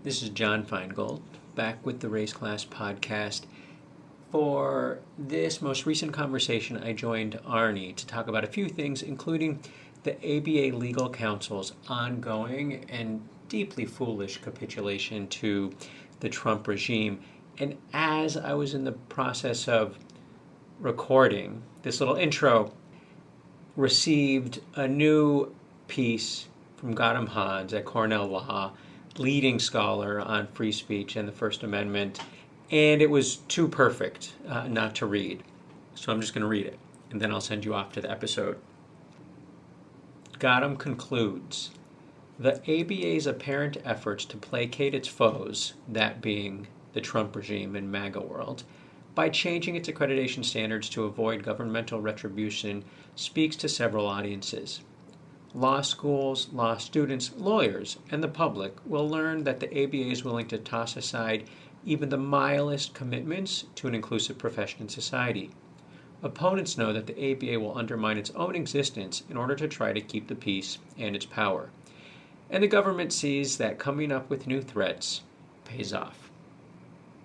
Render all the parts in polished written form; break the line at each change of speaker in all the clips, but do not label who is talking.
This is John Feingold, back with the Race Class podcast. For this most recent conversation, I joined Arnie to talk about a few things, including the ABA Legal Counsel's ongoing and deeply foolish capitulation to the Trump regime. And as I was in the process of recording this little intro, received a new piece from Gautam Hans at Cornell Law, leading scholar on free speech and the First Amendment, and it was too perfect not to read. So I'm just going to read it, and then I'll send you off to the episode. Gautam concludes, the ABA's apparent efforts to placate its foes, that being the Trump regime and MAGA world, by changing its accreditation standards to avoid governmental retribution speaks to several audiences. Law schools, law students, lawyers, and the public will learn that the ABA is willing to toss aside even the mildest commitments to an inclusive profession in society. Opponents know that the ABA will undermine its own existence in order to try to keep the peace and its power. And the government sees that coming up with new threats pays off.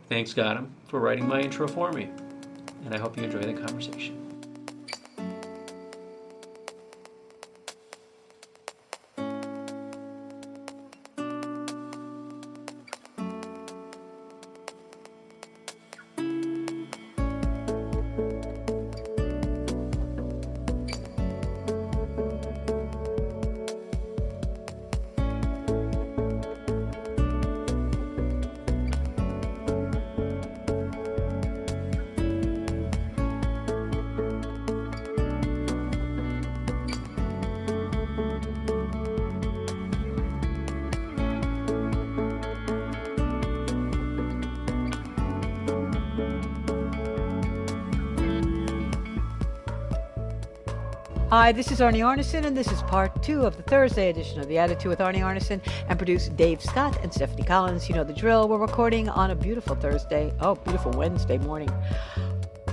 Thanks, Gautam, for writing my intro for me, and I hope you enjoy the conversation.
Hi, this is Arnie Arnesen, and this is part 2 of the Thursday edition of The Attitude with Arnie Arnesen, and produced Dave Scott and Stephanie Collins. You know the drill. We're recording on a beautiful beautiful Wednesday morning.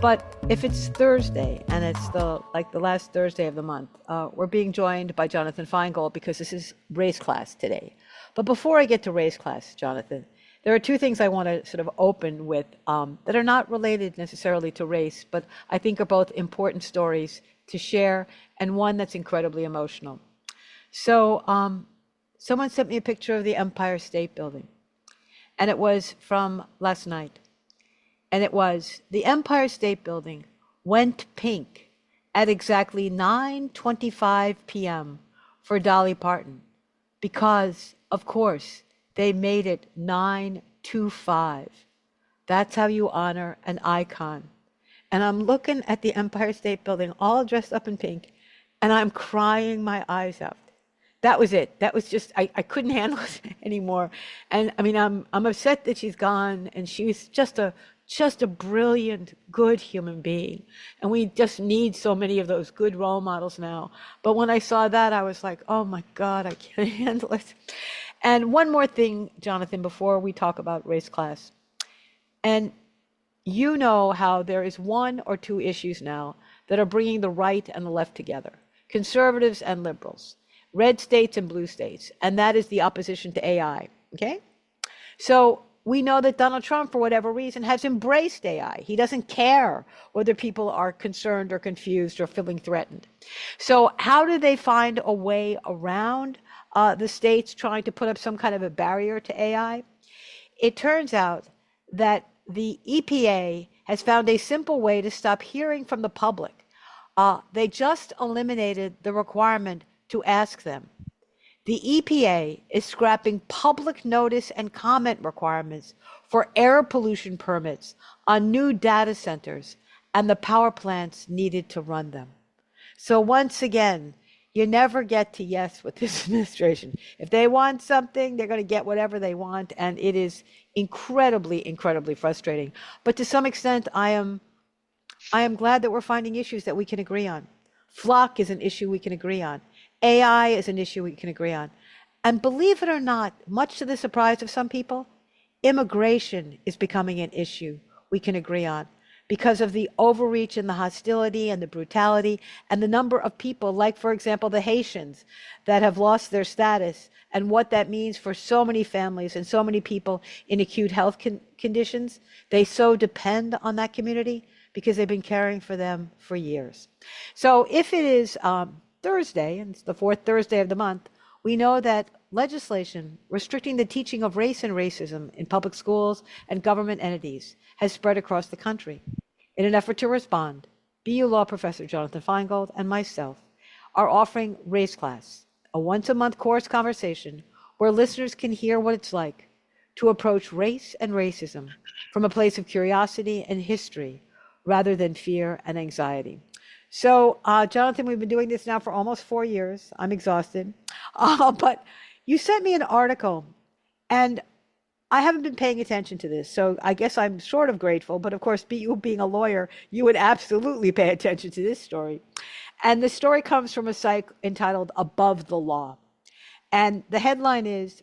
But if it's Thursday, and it's the last Thursday of the month, we're being joined by Jonathan Feingold because this is race class today. But before I get to race class, Jonathan, there are two things I want to sort of open with that are not related necessarily to race, but I think are both important stories to share, and one that's incredibly emotional. So someone sent me a picture of the Empire State Building, and it was from last night. And it was, the Empire State Building went pink at exactly 9:25 p.m. for Dolly Parton, because, of course, they made it 9:25. That's how you honor an icon. And I'm looking at the Empire State Building all dressed up in pink, and I'm crying my eyes out. That was it. That was just, I couldn't handle it anymore. And I mean, I'm upset that she's gone, and she's just a brilliant, good human being. And we just need so many of those good role models now. But when I saw that, I was like, oh my God, I can't handle it. And one more thing, Jonathan, before we talk about race class. And you know how there is one or two issues now that are bringing the right and the left together, conservatives and liberals, red states and blue states, and that is the opposition to AI, okay? So we know that Donald Trump, for whatever reason, has embraced AI. He doesn't care whether people are concerned or confused or feeling threatened. So how do they find a way around the states trying to put up some kind of a barrier to AI? It turns out that the EPA has found a simple way to stop hearing from the public. They just eliminated the requirement to ask them. The EPA is scrapping public notice and comment requirements for air pollution permits on new data centers and the power plants needed to run them. So once again, you never get to yes with this administration. If they want something, they're going to get whatever they want, and it is incredibly, incredibly frustrating. But to some extent, I am glad that we're finding issues that we can agree on. Flock is an issue we can agree on. AI is an issue we can agree on. And believe it or not, much to the surprise of some people, immigration is becoming an issue we can agree on. because of the overreach and the hostility and the brutality and the number of people, like, for example, the Haitians that have lost their status and what that means for so many families and so many people in acute health conditions. They so depend on that community because they've been caring for them for years. So if it is Thursday, and it's the fourth Thursday of the month, we know that legislation restricting the teaching of race and racism in public schools and government entities has spread across the country. In an effort to respond, BU Law Professor Jonathan Feingold and myself are offering Race Class, a once-a-month course conversation where listeners can hear what it's like to approach race and racism from a place of curiosity and history rather than fear and anxiety. So, Jonathan, we've been doing this now for almost 4 years. I'm exhausted. But you sent me an article, and I haven't been paying attention to this. So I guess I'm sort of grateful. But of course, you being a lawyer, you would absolutely pay attention to this story. And the story comes from a site entitled Above the Law. And the headline is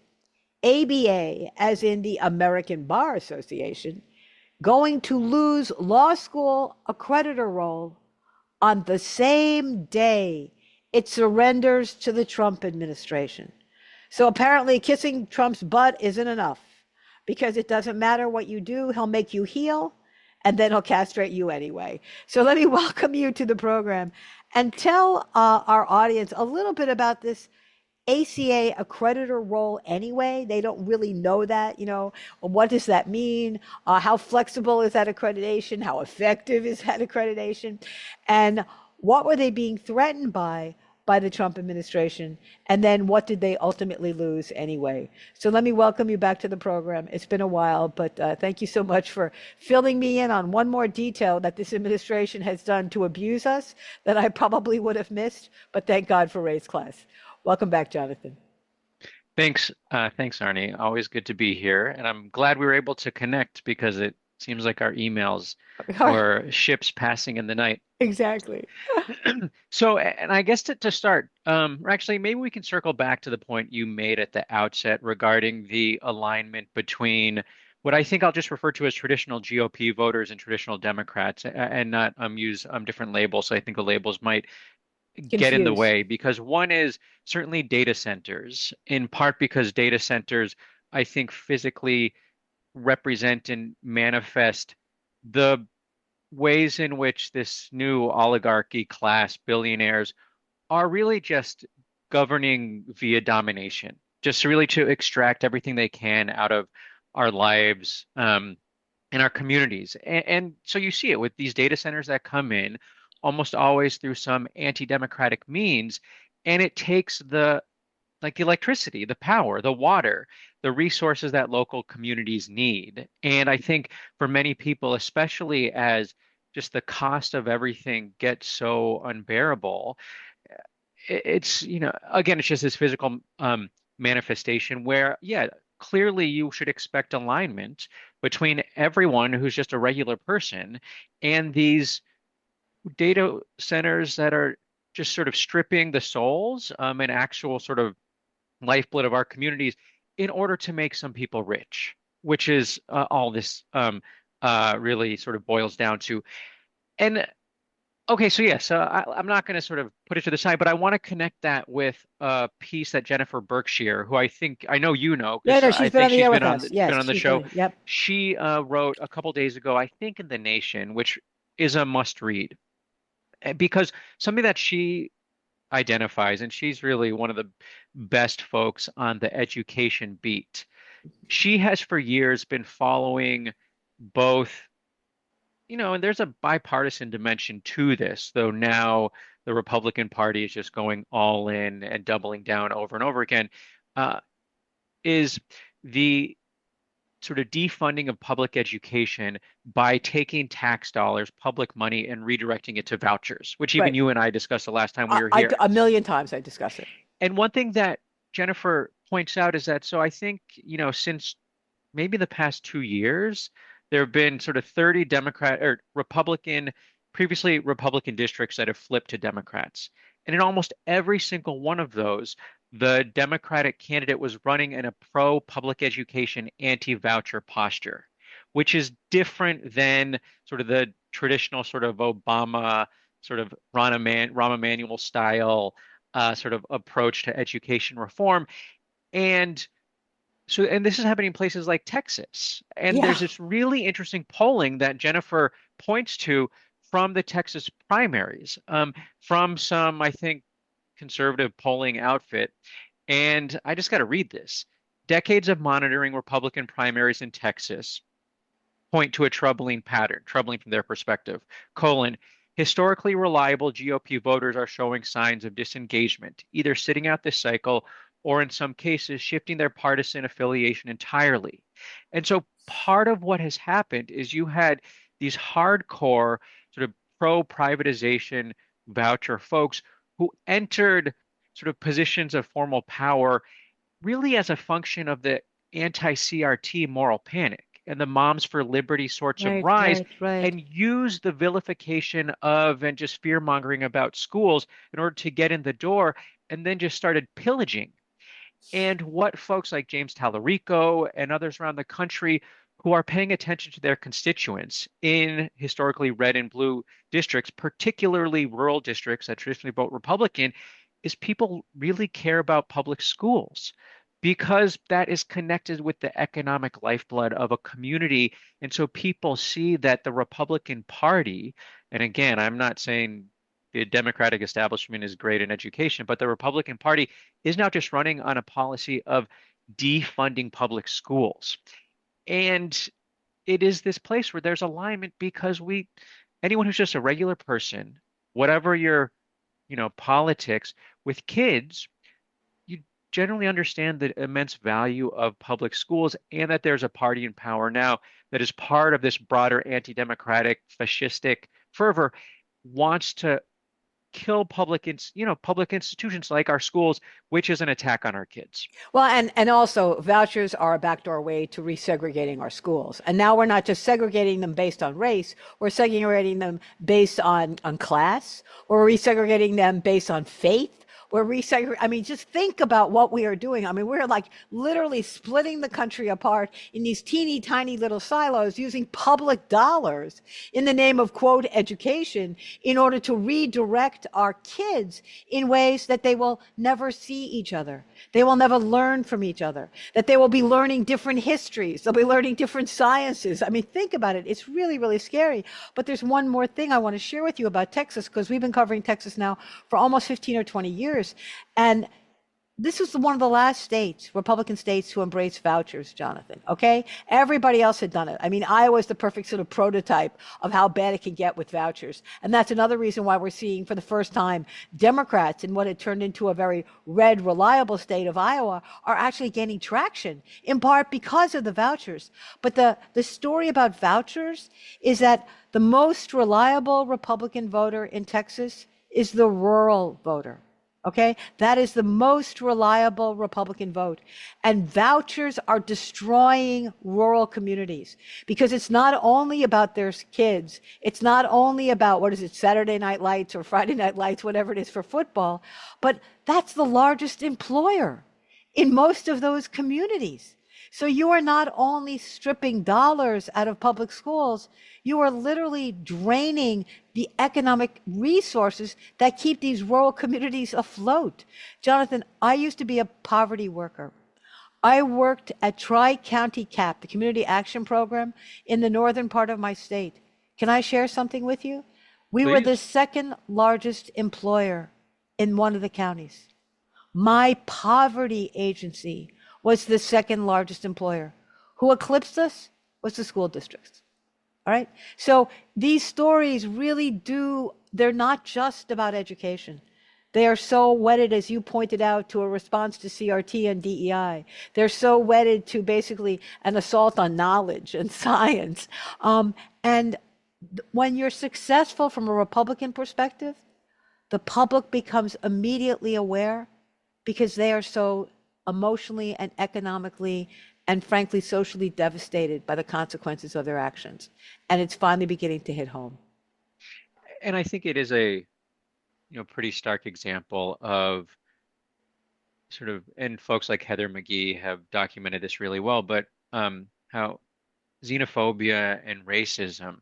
ABA, as in the American Bar Association, going to lose law school accreditor role on the same day it surrenders to the Trump administration. So apparently kissing Trump's butt isn't enough because it doesn't matter what you do, he'll make you heel and then he'll castrate you anyway. So let me welcome you to the program and tell our audience a little bit about this ACA accreditor role anyway. They don't really know that, what does that mean? How flexible is that accreditation? How effective is that accreditation? And what were they being threatened by the Trump administration? And then what did they ultimately lose anyway? So let me welcome you back to the program. It's been a while, but thank you so much for filling me in on one more detail that this administration has done to abuse us that I probably would have missed, but thank God for Race Class. Welcome back, Jonathan.
Thanks, Arnie. Always good to be here, and I'm glad we were able to connect because it seems like our emails were ships passing in the night.
Exactly.
So, and I guess to start, or actually, maybe we can circle back to the point you made at the outset regarding the alignment between what I think I'll just refer to as traditional GOP voters and traditional Democrats, and not use different labels. So I think the labels might get in the
Confused.
way because one is certainly data centers, in part because data centers, I think, physically represent and manifest the ways in which this new oligarchy class, billionaires, are really just governing via domination, just really to extract everything they can out of our lives, in our communities. And so you see it with these data centers that come in almost always through some anti-democratic means, and it takes the like the electricity, the power, the water, the resources that local communities need. And I think for many people, especially as just the cost of everything gets so unbearable, it's, again, it's just this physical manifestation where, yeah, clearly you should expect alignment between everyone who's just a regular person and these data centers that are just sort of stripping the souls and actual sort of lifeblood of our communities in order to make some people rich, which is all this really sort of boils down to. And okay, so yes, I'm not going to sort of put it to the side, but I want to connect that with a piece that Jennifer Berkshire, who I know you know,
Yeah,
because
no,
I
she's been
think
on the
she's
air
been
with
on
us. Yes,
the
she's
show.
been. Yep.
She wrote a couple days ago, I think, in The Nation, which is a must read because something that she identifies, and she's really one of the best folks on the education beat. She has for years been following both, and there's a bipartisan dimension to this, though now the Republican Party is just going all in and doubling down over and over again, uh, is the sort of defunding of public education by taking tax dollars, public money, and redirecting it to vouchers, which even
Right.
you and I discussed the last time we were
I
here.
a million times I discuss it.
And one thing that Jennifer points out is that, so I think, since maybe the past 2 years, there have been sort of 30 Democrat or Republican, previously Republican districts that have flipped to Democrats. And in almost every single one of those, the Democratic candidate was running in a pro-public education, anti-voucher posture, which is different than sort of the traditional sort of Obama, sort of Rahm Emanuel style sort of approach to education reform. And and this is happening in places like Texas. And
Yeah.
there's this really interesting polling that Jennifer points to from the Texas primaries, from some, I think, conservative polling outfit. And I just got to read this. Decades of monitoring Republican primaries in Texas point to a troubling pattern, troubling from their perspective. Colon, historically reliable GOP voters are showing signs of disengagement, either sitting out this cycle or in some cases shifting their partisan affiliation entirely. And so part of what has happened is you had these hardcore sort of pro-privatization voucher folks who entered sort of positions of formal power really as a function of the anti-CRT moral panic and the Moms for Liberty sorts of
Right,
rise
right, right.
and use the vilification of and just fear mongering about schools in order to get in the door and then just started pillaging. And what folks like James Tallarico and others around the country who are paying attention to their constituents in historically red and blue districts, particularly rural districts that traditionally vote Republican, is people really care about public schools because that is connected with the economic lifeblood of a community. And so people see that the Republican Party, and again, I'm not saying the Democratic establishment is great in education, but the Republican Party is now just running on a policy of defunding public schools. And it is this place where there's alignment because anyone who's just a regular person, whatever your, politics with kids, you generally understand the immense value of public schools and that there's a party in power now that is part of this broader anti-democratic, fascistic fervor, wants to kill public institutions like our schools, which is an attack on our kids.
Well, and also vouchers are a backdoor way to resegregating our schools. And now we're not just segregating them based on race, we're segregating them based on class, or we're resegregating them based on faith. We're resegregating. I mean, just think about what we are doing. I mean, we're like literally splitting the country apart in these teeny tiny little silos using public dollars in the name of quote education in order to redirect our kids in ways that they will never see each other. They will never learn from each other, that they will be learning different histories. They'll be learning different sciences. I mean, think about it. It's really, really scary. But there's one more thing I want to share with you about Texas, because we've been covering Texas now for almost 15 or 20 years. And this was one of the last states, Republican states, who embraced vouchers, Jonathan. Okay? Everybody else had done it. I mean, Iowa is the perfect sort of prototype of how bad it can get with vouchers. And that's another reason why we're seeing, for the first time, Democrats in what had turned into a very red, reliable state of Iowa are actually gaining traction, in part because of the vouchers. But the story about vouchers is that the most reliable Republican voter in Texas is the rural voter. Okay, that is the most reliable Republican vote. And vouchers are destroying rural communities because it's not only about their kids, it's not only about, what is it, Saturday Night Lights or Friday Night Lights, whatever it is for football, but that's the largest employer in most of those communities. So you are not only stripping dollars out of public schools, you are literally draining the economic resources that keep these rural communities afloat. Jonathan, I used to be a poverty worker. I worked at Tri-County CAP, the Community Action Program, in the northern part of my state. Can I share something with you? We were the
Please.
second largest employer in one of the counties. My poverty agency was the second largest employer. Who eclipsed us was the school districts. All right. So these stories really do, they're not just about education. They are so wedded, as you pointed out, to a response to CRT and DEI. They're so wedded to basically an assault on knowledge and science. And when you're successful from a Republican perspective, the public becomes immediately aware because they are so emotionally and economically and frankly socially devastated by the consequences of their actions. And it's finally beginning to hit home.
And I think it is a, pretty stark example of sort of, and folks like Heather McGhee have documented this really well, but how xenophobia and racism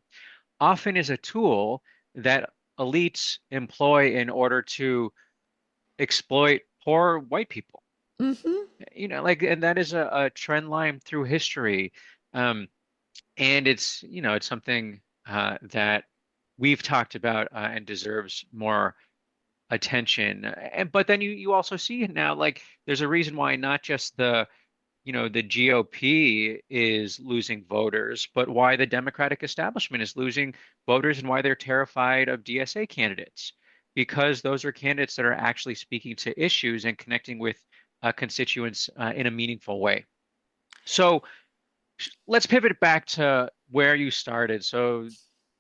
often is a tool that elites employ in order to exploit poor white people.
Mm-hmm.
And that is a trend line through history. Um, and it's something that we've talked about and deserves more attention. But then you also see it now, like there's a reason why not just the GOP is losing voters, but why the Democratic establishment is losing voters and why they're terrified of DSA candidates. Because those are candidates that are actually speaking to issues and connecting with constituents in a meaningful way. So let's pivot back to where you started. So,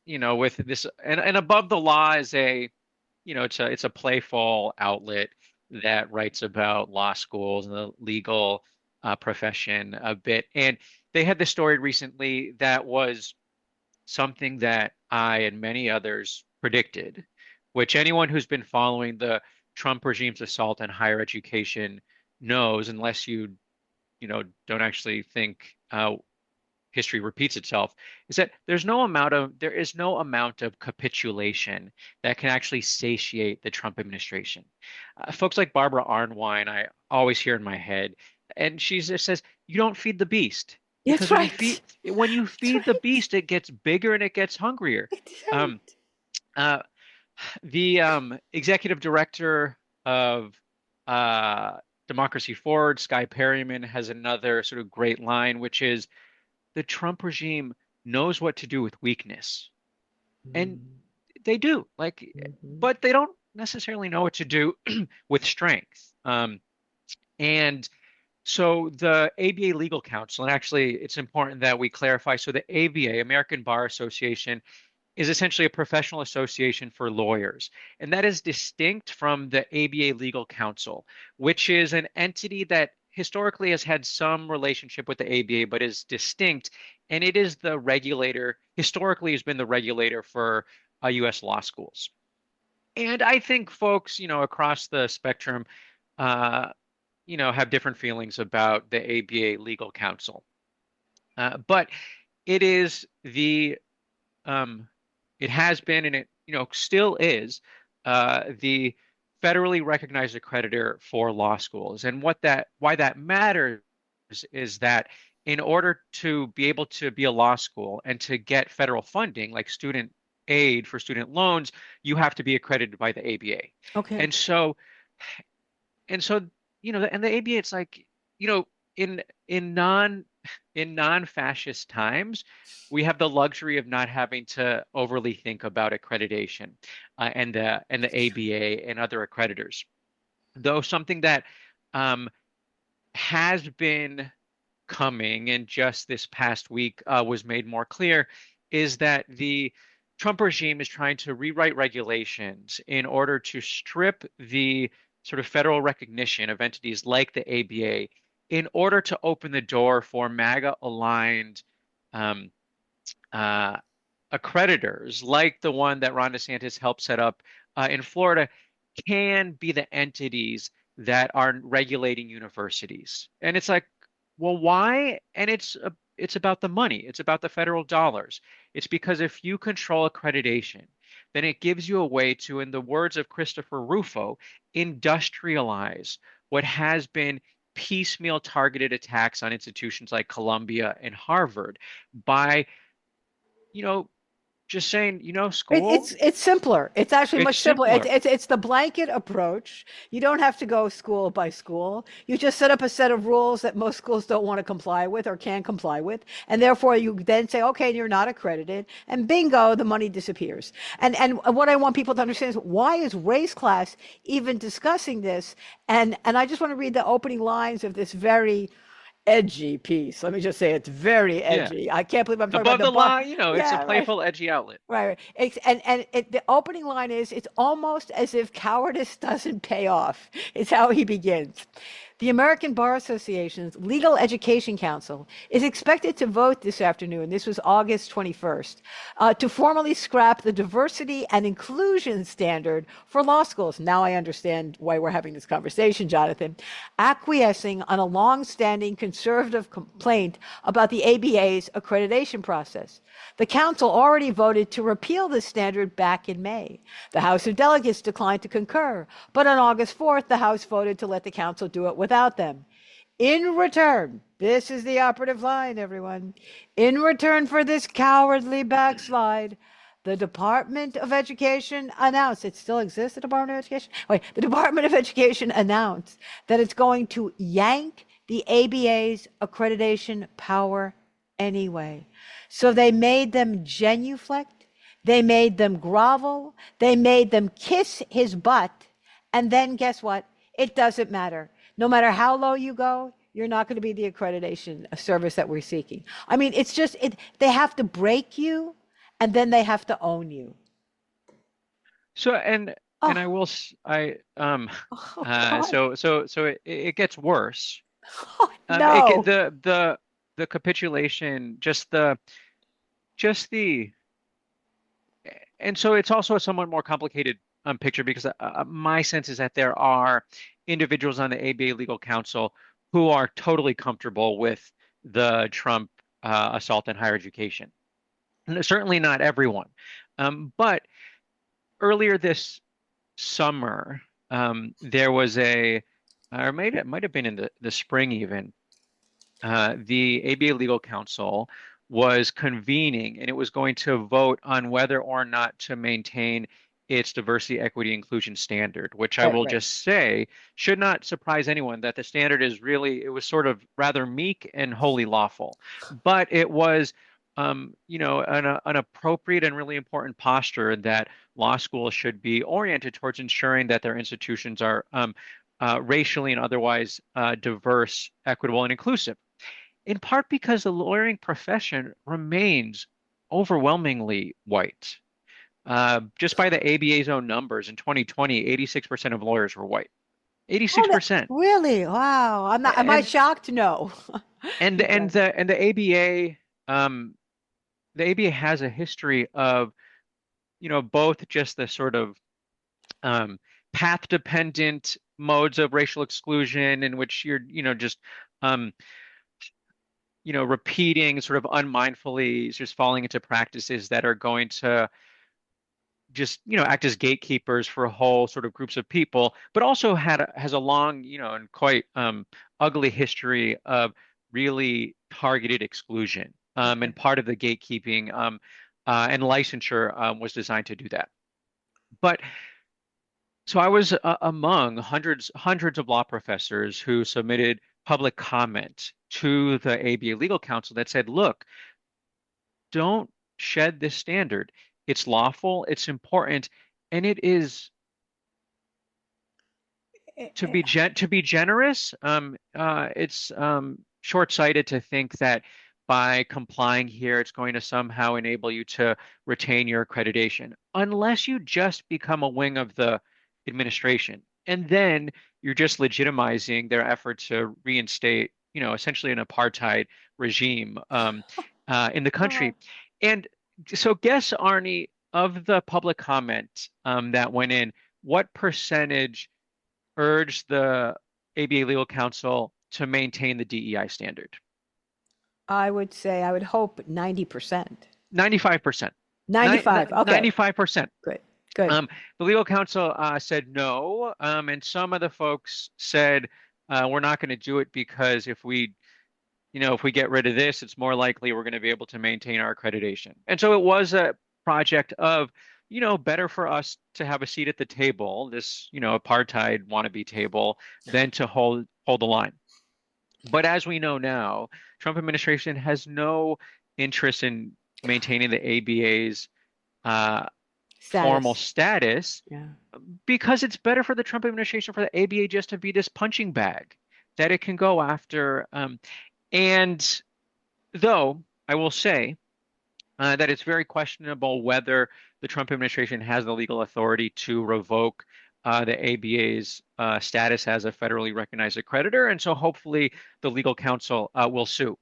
with this, and Above the Law is it's a playful outlet that writes about law schools and the legal profession a bit. And they had this story recently that was something that I and many others predicted, which anyone who's been following the Trump regime's assault on higher education knows, unless don't actually think history repeats itself, is that there is no amount of capitulation that can actually satiate the Trump administration. Folks like Barbara Arnwine, I always hear in my head, and she just says, "You don't feed the beast."
That's
Because
right.
when you
That's
feed the
right.
beast, it gets bigger and it gets hungrier.
That's
Um,
right.
uh, the executive director of uh, Democracy Forward, Sky Perryman, has another sort of great line, which is the Trump regime knows what to do with weakness. And they do,
Mm-hmm.
but they don't necessarily know what to do with strength. And so the ABA Legal Counsel, and actually it's important that we clarify. So the ABA, American Bar Association, is essentially a professional association for lawyers. And that is distinct from the ABA Legal Counsel, which is an entity that historically has had some relationship with the ABA, but is distinct. And it is the regulator, historically has been the regulator for US law schools. And I think folks, across the spectrum, uh, have different feelings about the ABA Legal Counsel. But it is um, it has been and it still is the federally recognized accreditor for law schools. And why that matters is that in order to be able to be a law school and to get federal funding like student aid for student loans, you have to be accredited by the ABA.
Okay.
And so and so and the ABA, it's like, you know in in non non-fascist times, we have the luxury of not having to overly think about accreditation and the ABA and other accreditors. Though something that um, has been coming and just this past week was made more clear is that the Trump regime is trying to rewrite regulations in order to strip the sort of federal recognition of entities like the ABA in order to open the door for MAGA aligned um, uh, accreditors, like the one that Ron DeSantis helped set up in Florida, can be the entities that are regulating universities. And it's like, well, why? And it's about the money. It's about the federal dollars. It's because if you control accreditation, then it gives you a way to, in the words of Christopher Rufo, industrialize what has been piecemeal targeted attacks on institutions like Columbia and Harvard by, you know, just saying, school,
It's simpler. It's actually
it's
much simpler.
simpler.
It's the blanket approach. You don't have to go school by school. You just set up a set of rules that most schools don't want to comply with or can comply with, and therefore you then say, okay, you're not accredited, and bingo, the money disappears. And what I want people to understand is why is race class even discussing this? And I just want to read the opening lines of this very edgy piece. Let me just say it's very
Yeah.
edgy. I can't believe I'm talking about
Above
the
the
bar.
law, it's a
Yeah, right.
playful, edgy outlet.
Right. The opening line is, it's almost as if cowardice doesn't pay off. It's how he begins. The American Bar Association's Legal Education Council is expected to vote this afternoon. This was August 21st, to formally scrap the diversity and inclusion standard for law schools. Now I understand why we're having this conversation, Jonathan. Acquiescing on a long-standing conservative complaint about the ABA's accreditation process. The council already voted to repeal this standard back in May. The House of Delegates declined to concur, but on August 4th, the House voted to let the council do it without them. In return, this is the operative line, everyone. In return for this cowardly backslide, the Department of Education announced, it still exists, the Department of Education? Wait, the Department of Education announced that it's going to yank the ABA's accreditation power anyway. So they made them genuflect, they made them grovel, they made them kiss his butt, and then guess what? It doesn't matter. No matter how low you go, you're not going to be the accreditation service that we're seeking. I mean, it's just, they have to break you, and then they have to own you.
So and
Oh,
I will I
oh God.
so it gets worse.
Oh,
It
no.
the capitulation, just the and so it's also a somewhat more complicated picture because my sense is that there are individuals on the ABA legal counsel who are totally comfortable with the Trump assault in higher education. And certainly not everyone. But earlier this summer, there was or it might have been in the spring even, the ABA Legal Council was convening and it was going to vote on whether or not to maintain its diversity, equity, inclusion standard, which I
Right,
will
right.
just say should not surprise anyone that the standard is really, it was sort of rather meek and wholly lawful. But it was, an appropriate and really important posture that law schools should be oriented towards ensuring that their institutions are racially and otherwise diverse, equitable, and inclusive in part because the lawyering profession remains overwhelmingly white. Just by the ABA's own numbers, in 2020, 86% of lawyers were white.
Oh, that,
86%.
really? Wow. I'm not, am I
And
shocked? No.
and
Keep
and
going.
the ABA the ABA has a history of, both just the sort of path dependent modes of racial exclusion in which you're, just um, repeating sort of unmindfully, just falling into practices that are going to just, act as gatekeepers for whole sort of groups of people, but also has a long, and quite ugly history of really targeted exclusion.
Okay.
And part of the gatekeeping and licensure was designed to do that. But so I was among hundreds of law professors who submitted public comment to the ABA Legal Counsel that said, look, don't shed this standard. It's lawful, it's important, and it is
Eh,
to be generous. It's short-sighted to think that by complying here, it's going to somehow enable you to retain your accreditation, unless you just become a wing of the administration, and then you're just legitimizing their effort to reinstate, essentially an apartheid regime in the
Oh.
country. And so, guess, Arnie, of the public comment that went in, what percentage urged the ABA Legal Counsel to maintain the DEI standard?
I would say, I would hope 90%.
95%.
95. Okay.
95%.
Good. Good.
The legal counsel said no, and some of the folks said we're not going to do it because if we get rid of this, it's more likely we're going to be able to maintain our accreditation. And so it was a project of, better for us to have a seat at the table, this, apartheid wannabe table, than to hold the line. But as we know now, Trump administration has no interest in maintaining the ABA's formal
Status.
status
Yeah.
because it's better for the Trump administration for the ABA just to be this punching bag that it can go after. And though I will say that it's very questionable whether the Trump administration has the legal authority to revoke the ABA's status as a federally recognized accreditor, and so hopefully the legal counsel will sue.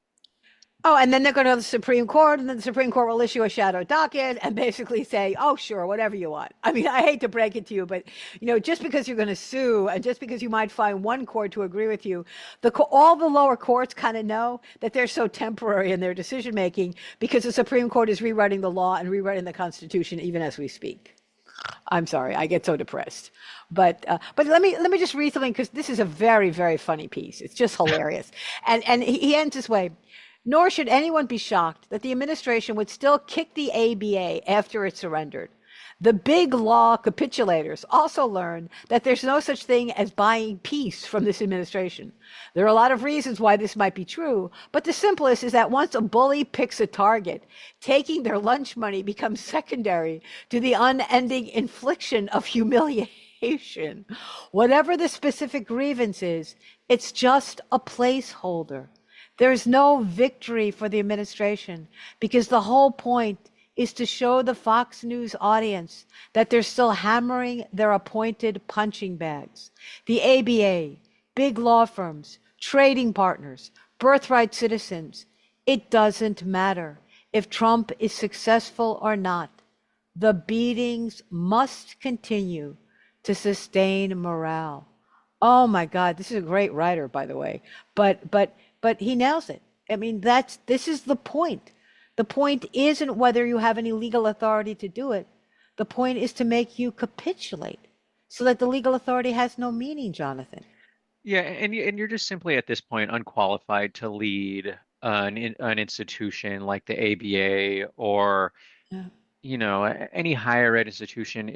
Oh, and then they're going to the Supreme Court, and then the Supreme Court will issue a shadow docket and basically say, "Oh, sure, whatever you want." I mean, I hate to break it to you, but just because you're going to sue, and just because you might find one court to agree with you, all the lower courts kind of know that they're so temporary in their decision making because the Supreme Court is rewriting the law and rewriting the Constitution even as we speak. I'm sorry, I get so depressed. But let me just read something because this is a very, very funny piece. It's just hilarious. And he ends this way. Nor should anyone be shocked that the administration would still kick the ABA after it surrendered. The big law capitulators also learned that there's no such thing as buying peace from this administration. There are a lot of reasons why this might be true, but the simplest is that once a bully picks a target, taking their lunch money becomes secondary to the unending infliction of humiliation. Whatever the specific grievance is, it's just a placeholder. There's no victory for the administration because the whole point is to show the Fox News audience that they're still hammering their appointed punching bags. The ABA, big law firms, trading partners, birthright citizens, it doesn't matter if Trump is successful or not. The beatings must continue to sustain morale. Oh my God, this is a great writer, by the way. But he nails it. I mean, this is the point. The point isn't whether you have any legal authority to do it. The point is to make you capitulate so that the legal authority has no meaning, Jonathan.
Yeah, and you're just simply at this point unqualified to lead an institution like the ABA or
Yeah.
any higher ed institution.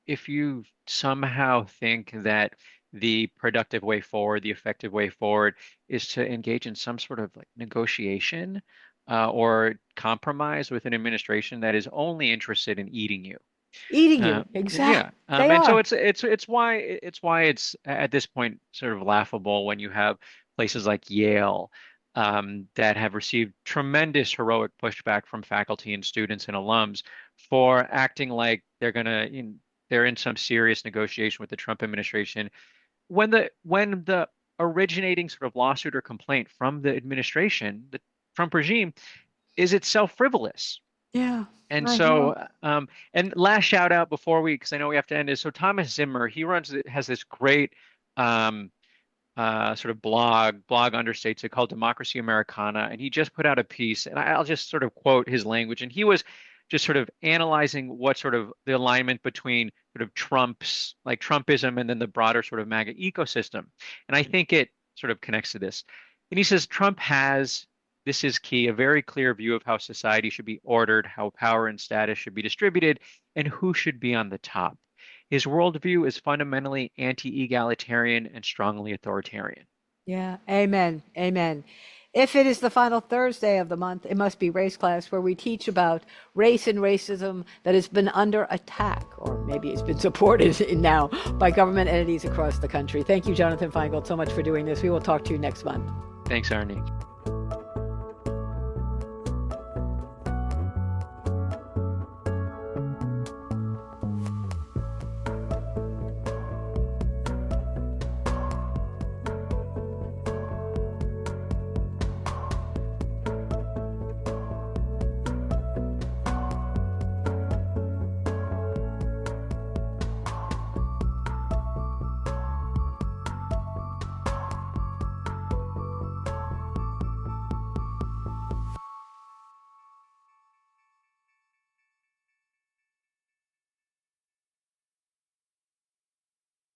If you somehow think that the productive way forward, the effective way forward is to engage in some sort of like negotiation or compromise with an administration that is only interested in eating you.
Eating you. Exactly.
Yeah,
They
and so
are.
it's why it's at this point sort of laughable when you have places like Yale that have received tremendous heroic pushback from faculty and students and alums for acting like they're in some serious negotiation with the Trump administration when the originating sort of lawsuit or complaint from the administration, the Trump regime, is itself frivolous.
Yeah,
And
I know.
so, and last shout out before because I know we have to end is so Thomas Zimmer, has this great sort of blog understates it called Democracy Americana, and he just put out a piece, and I'll just sort of quote his language, and he was just sort of analyzing what sort of the alignment between sort of Trumpism and then the broader sort of MAGA ecosystem, and I think it sort of connects to this. And he says Trump has, this is key, a very clear view of how society should be ordered, how power and status should be distributed, and who should be on the top. His worldview is fundamentally anti-egalitarian and strongly authoritarian.
Yeah. Amen. Amen. If it is the final Thursday of the month, it must be Race Class, where we teach about race and racism that has been under attack, or maybe it's been supported now by government entities across the country. Thank you, Jonathan Feingold, so much for doing this. We will talk to you next month.
Thanks, Arnie.